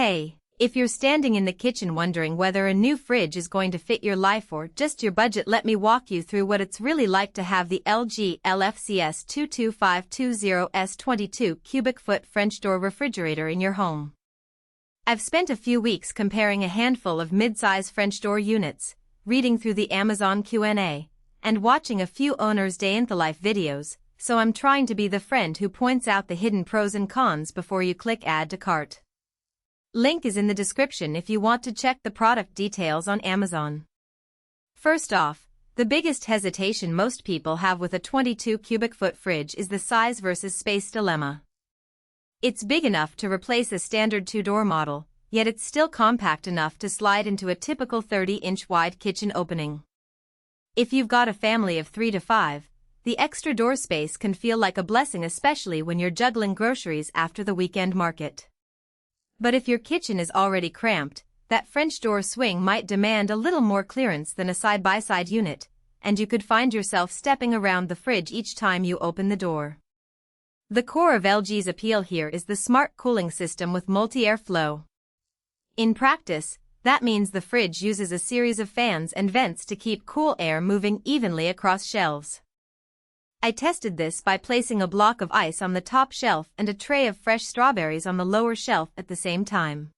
Hey, if you're standing in the kitchen wondering whether a new fridge is going to fit your life or just your budget, let me walk you through what it's really like to have the LG LFCS22520S 22 cubic foot French door refrigerator in your home. I've spent a few weeks comparing a handful of mid-size French door units, reading through the Amazon Q&A, and watching a few owners' day-in-the-life videos, so I'm trying to be the friend who points out the hidden pros and cons before you click Add to Cart. Link is in the description if you want to check the product details on Amazon. First off, the biggest hesitation most people have with a 22 cubic foot fridge is the size versus space dilemma. It's big enough to replace a standard two-door model, yet it's still compact enough to slide into a typical 30-inch wide kitchen opening. If you've got a family of 3 to 5, the extra door space can feel like a blessing, especially when you're juggling groceries after the weekend market. But if your kitchen is already cramped, that French door swing might demand a little more clearance than a side-by-side unit, and you could find yourself stepping around the fridge each time you open the door. The core of LG's appeal here is the smart cooling system with multi-air flow. In practice, that means the fridge uses a series of fans and vents to keep cool air moving evenly across shelves. I tested this by placing a block of ice on the top shelf and a tray of fresh strawberries on the lower shelf at the same time.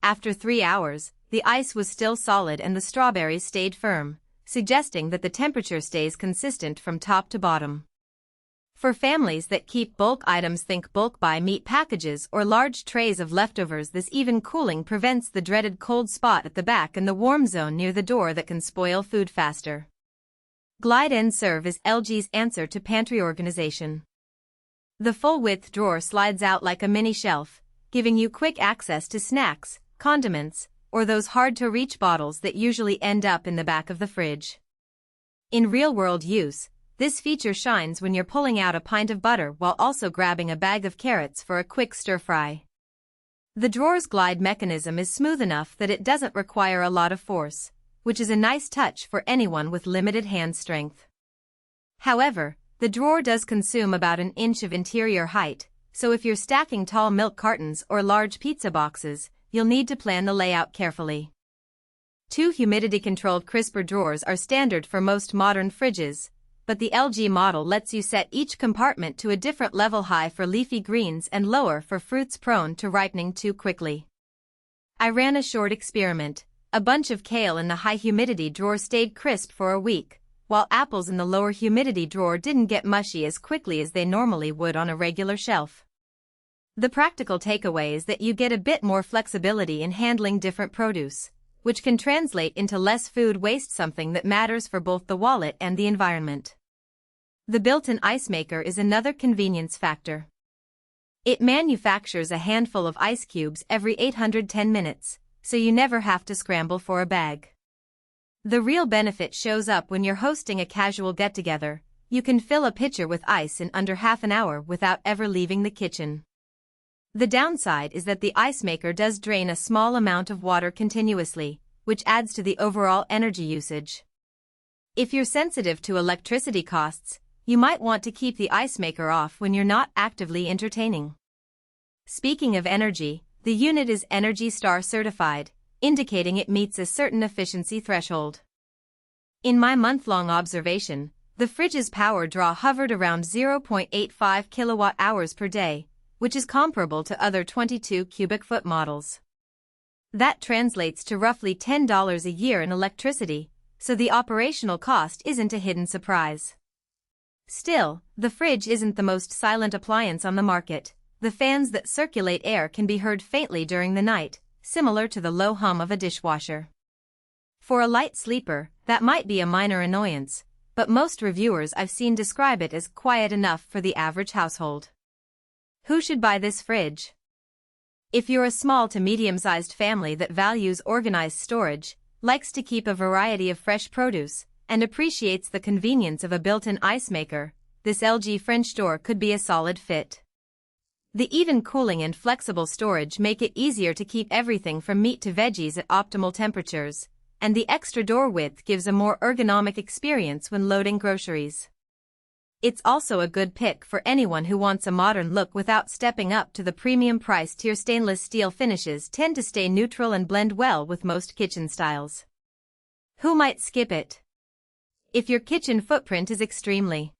After 3 hours, the ice was still solid and the strawberries stayed firm, suggesting that the temperature stays consistent from top to bottom. For families that keep bulk items, think bulk buy meat packages or large trays of leftovers, this even cooling prevents the dreaded cold spot at the back and the warm zone near the door that can spoil food faster. Glide and Serve is LG's answer to pantry organization. The full-width drawer slides out like a mini shelf, giving you quick access to snacks, condiments, or those hard-to-reach bottles that usually end up in the back of the fridge. In real-world use, this feature shines when you're pulling out a pint of butter while also grabbing a bag of carrots for a quick stir-fry. The drawer's glide mechanism is smooth enough that it doesn't require a lot of force, which is a nice touch for anyone with limited hand strength. However, the drawer does consume about an inch of interior height, so if you're stacking tall milk cartons or large pizza boxes, you'll need to plan the layout carefully. 2 humidity-controlled crisper drawers are standard for most modern fridges, but the LG model lets you set each compartment to a different level, high for leafy greens and lower for fruits prone to ripening too quickly. I ran a short experiment. A bunch of kale in the high humidity drawer stayed crisp for a week, while apples in the lower humidity drawer didn't get mushy as quickly as they normally would on a regular shelf. The practical takeaway is that you get a bit more flexibility in handling different produce, which can translate into less food waste, something that matters for both the wallet and the environment. The built-in ice maker is another convenience factor. It manufactures a handful of ice cubes every 810 minutes. So you never have to scramble for a bag. The real benefit shows up when you're hosting a casual get-together. You can fill a pitcher with ice in under half an hour without ever leaving the kitchen. The downside is that the ice maker does drain a small amount of water continuously, which adds to the overall energy usage. If you're sensitive to electricity costs, you might want to keep the ice maker off when you're not actively entertaining. Speaking of energy, the unit is ENERGY STAR certified, indicating it meets a certain efficiency threshold. In my month-long observation, the fridge's power draw hovered around 0.85 kilowatt-hours per day, which is comparable to other 22 cubic foot models. That translates to roughly $10 a year in electricity, so the operational cost isn't a hidden surprise. Still, the fridge isn't the most silent appliance on the market. The fans that circulate air can be heard faintly during the night, similar to the low hum of a dishwasher. For a light sleeper, that might be a minor annoyance, but most reviewers I've seen describe it as quiet enough for the average household. Who should buy this fridge? If you're a small to medium-sized family that values organized storage, likes to keep a variety of fresh produce, and appreciates the convenience of a built-in ice maker, this LG French door could be a solid fit. The even cooling and flexible storage make it easier to keep everything from meat to veggies at optimal temperatures, and the extra door width gives a more ergonomic experience when loading groceries. It's also a good pick for anyone who wants a modern look without stepping up to the premium price tier. Stainless steel finishes tend to stay neutral and blend well with most kitchen styles. Who might skip it? If your kitchen footprint is extremely